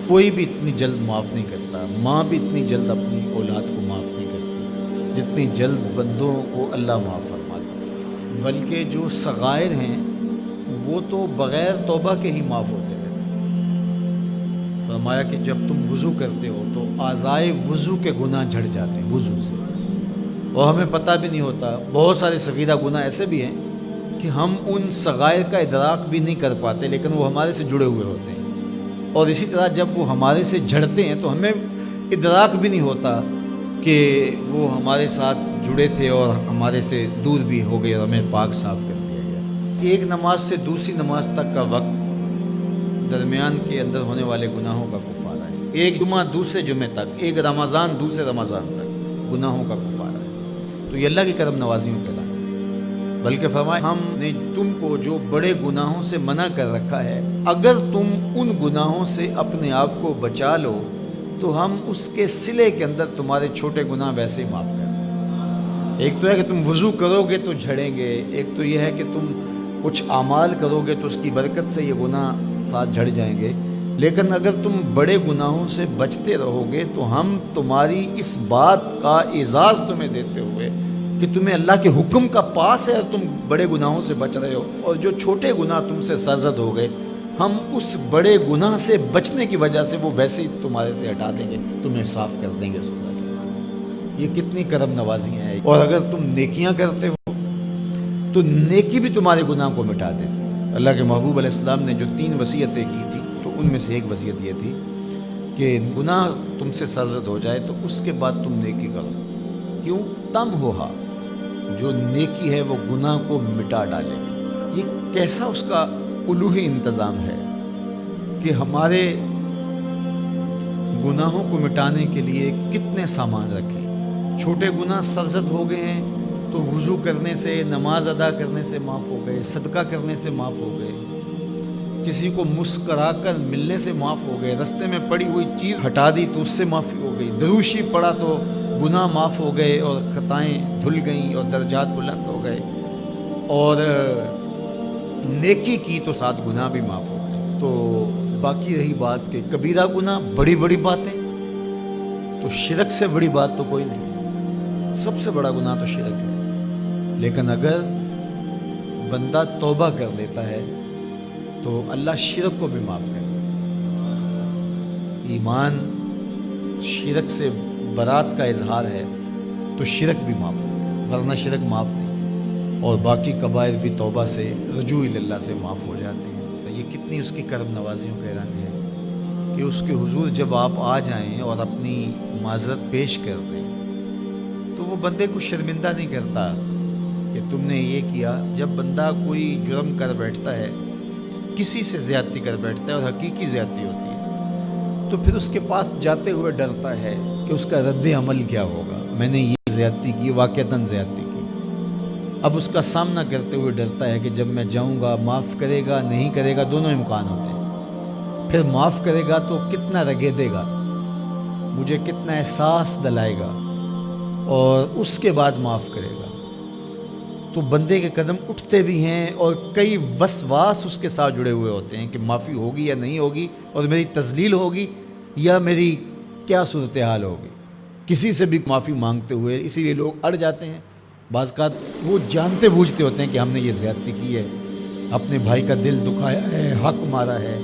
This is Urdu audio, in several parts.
کوئی بھی اتنی جلد معاف نہیں کرتا، ماں بھی اتنی جلد اپنی اولاد کو معاف نہیں کرتی جتنی جلد بندوں کو اللہ معاف فرماتا ہے۔ بلکہ جو صغائر ہیں وہ تو بغیر توبہ کے ہی معاف ہوتے رہتے ہیں۔ فرمایا کہ جب تم وضو کرتے ہو تو اعضائے وضو کے گناہ جھڑ جاتے ہیں وضو سے، اور ہمیں پتہ بھی نہیں ہوتا۔ بہت سارے صغیرہ گناہ ایسے بھی ہیں کہ ہم ان صغائر کا ادراک بھی نہیں کر پاتے، لیکن وہ ہمارے سے جڑے ہوئے ہوتے ہیں، اور اسی طرح جب وہ ہمارے سے جھڑتے ہیں تو ہمیں ادراک بھی نہیں ہوتا کہ وہ ہمارے ساتھ جڑے تھے اور ہمارے سے دور بھی ہو گئے اور ہمیں پاک صاف کر دیا گیا۔ ایک نماز سے دوسری نماز تک کا وقت درمیان کے اندر ہونے والے گناہوں کا کفارہ ہے۔ ایک جمعہ دوسرے جمعے تک، ایک رمضان دوسرے رمضان تک گناہوں کا کفارہ ہے۔ تو یہ اللہ کی کرم نوازیوں کے لائق، بلکہ فرمایا ہم نے تم کو جو بڑے گناہوں سے منع کر رکھا ہے، اگر تم ان گناہوں سے اپنے آپ کو بچا لو تو ہم اس کے صلے کے اندر تمہارے چھوٹے گناہ ویسے ہی معاف کر دیں۔ ایک تو ہے کہ تم وضو کرو گے تو جھڑیں گے، ایک تو یہ ہے کہ تم کچھ اعمال کرو گے تو اس کی برکت سے یہ گناہ ساتھ جھڑ جائیں گے، لیکن اگر تم بڑے گناہوں سے بچتے رہو گے تو ہم تمہاری اس بات کا اعزاز تمہیں دیتے ہوئے کہ تمہیں اللہ کے حکم کا پاس ہے اور تم بڑے گناہوں سے بچ رہے ہو، اور جو چھوٹے گناہ تم سے سرزد ہو گئے ہم اس بڑے گناہ سے بچنے کی وجہ سے وہ ویسے ہی تمہارے سے ہٹا دیں گے، تمہیں صاف کر دیں گے سزا دیں گے۔ یہ کتنی کرم نوازیاں ہیں۔ اور اگر تم نیکیاں کرتے ہو تو نیکی بھی تمہارے گناہ کو مٹا دیتی ہے۔ اللہ کے محبوب علیہ السلام نے جو 3 وصیتیں کی تھی تو ان میں سے ایک وصیت یہ تھی کہ گناہ تم سے سرزد ہو جائے تو اس کے بعد تم نیکی کرو، کیوں؟ تم ہوہا، جو نیکی ہے وہ گناہ کو مٹا ڈالے گی۔ یہ کیسا اس کا الوہی انتظام ہے کہ ہمارے گناہوں کو مٹانے کے لیے کتنے سامان رکھیں۔ چھوٹے گناہ سرزد ہو گئے ہیں تو وضو کرنے سے، نماز ادا کرنے سے معاف ہو گئے، صدقہ کرنے سے معاف ہو گئے، کسی کو مسکرا کر ملنے سے معاف ہو گئے، رستے میں پڑی ہوئی چیز ہٹا دی تو اس سے معافی ہو گئی، دروشی پڑا تو گناہ معاف ہو گئے اور خطائیں دھل گئیں اور درجات بلند ہو گئے، اور نیکی کی تو ساتھ گناہ بھی معاف ہو گئے۔ تو باقی رہی بات کہ کبیرہ گناہ، بڑی بڑی باتیں، تو شرک سے بڑی بات تو کوئی نہیں ہے، سب سے بڑا گناہ تو شرک ہے، لیکن اگر بندہ توبہ کر لیتا ہے تو اللہ شرک کو بھی معاف کر دیتا ہے۔ ایمان شرک سے برات کا اظہار ہے تو شرک بھی معاف ہو گیا، ورنہ شرک معاف نہیں، اور باقی کبائر بھی توبہ سے، رجوع اللہ سے معاف ہو جاتے ہیں۔ تو یہ کتنی اس کی کرم نوازیوں کا رنگ ہے کہ اس کے حضور جب آپ آ جائیں اور اپنی معذرت پیش کر دیں تو وہ بندے کو شرمندہ نہیں کرتا کہ تم نے یہ کیا۔ جب بندہ کوئی جرم کر بیٹھتا ہے، کسی سے زیادتی کر بیٹھتا ہے اور حقیقی زیادتی ہوتی ہے، تو پھر اس کے پاس جاتے ہوئے ڈرتا ہے کہ اس کا رد عمل کیا ہوگا، میں نے یہ زیادتی کی، واقعتاً زیادتی کی۔ اب اس کا سامنا کرتے ہوئے ڈرتا ہے کہ جب میں جاؤں گا معاف کرے گا نہیں کرے گا، دونوں امکان ہوتے ہیں۔ پھر معاف کرے گا تو کتنا رگے دے گا، مجھے کتنا احساس دلائے گا، اور اس کے بعد معاف کرے گا۔ تو بندے کے قدم اٹھتے بھی ہیں اور کئی وسواس اس کے ساتھ جڑے ہوئے ہوتے ہیں کہ معافی ہوگی یا نہیں ہوگی، اور میری تذلیل ہوگی یا میری کیا صورتحال ہوگی، کسی سے بھی معافی مانگتے ہوئے۔ اسی لیے لوگ اڑ جاتے ہیں، بعض اوقات وہ جانتے بوجھتے ہوتے ہیں کہ ہم نے یہ زیادتی کی ہے، اپنے بھائی کا دل دکھایا ہے، حق مارا ہے،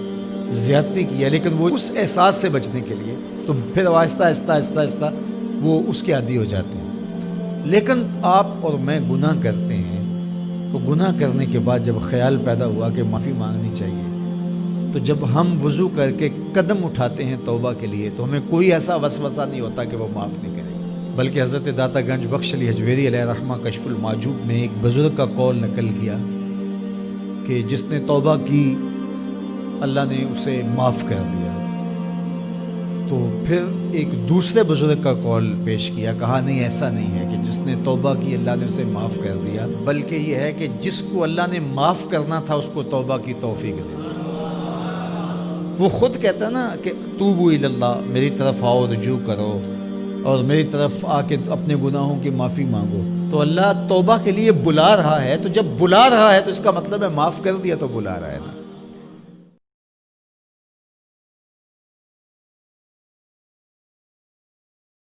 زیادتی کی ہے، لیکن وہ اس احساس سے بچنے کے لیے تو پھر آہستہ آہستہ آہستہ آہستہ وہ اس کے عادی ہو جاتے ہیں۔ لیکن آپ اور میں گناہ کرتے ہیں تو گناہ کرنے کے بعد جب خیال پیدا ہوا کہ معافی مانگنی چاہیے، تو جب ہم وضو کر کے قدم اٹھاتے ہیں توبہ کے لیے تو ہمیں کوئی ایسا وسوسہ نہیں ہوتا کہ وہ معاف نہیں کرے، بلکہ حضرت داتا گنج بخش علی حجویری علیہ رحمہ کشف المعجوب میں ایک بزرگ کا قول نقل کیا کہ جس نے توبہ کی اللہ نے اسے معاف کر دیا۔ تو پھر ایک دوسرے بزرگ کا قول پیش کیا، کہا نہیں ایسا نہیں ہے کہ جس نے توبہ کی اللہ نے اسے معاف کر دیا، بلکہ یہ ہے کہ جس کو اللہ نے معاف کرنا تھا اس کو توبہ کی توفیق دے دی۔ وہ خود کہتا ہے نا کہ توبوا الی اللہ، میری طرف آؤ، رجوع کرو اور میری طرف آ کے اپنے گناہوں کی معافی مانگو۔ تو اللہ توبہ کے لیے بلا رہا ہے، تو جب بلا رہا ہے تو اس کا مطلب ہے معاف کر دیا تو بلا رہا ہے نا۔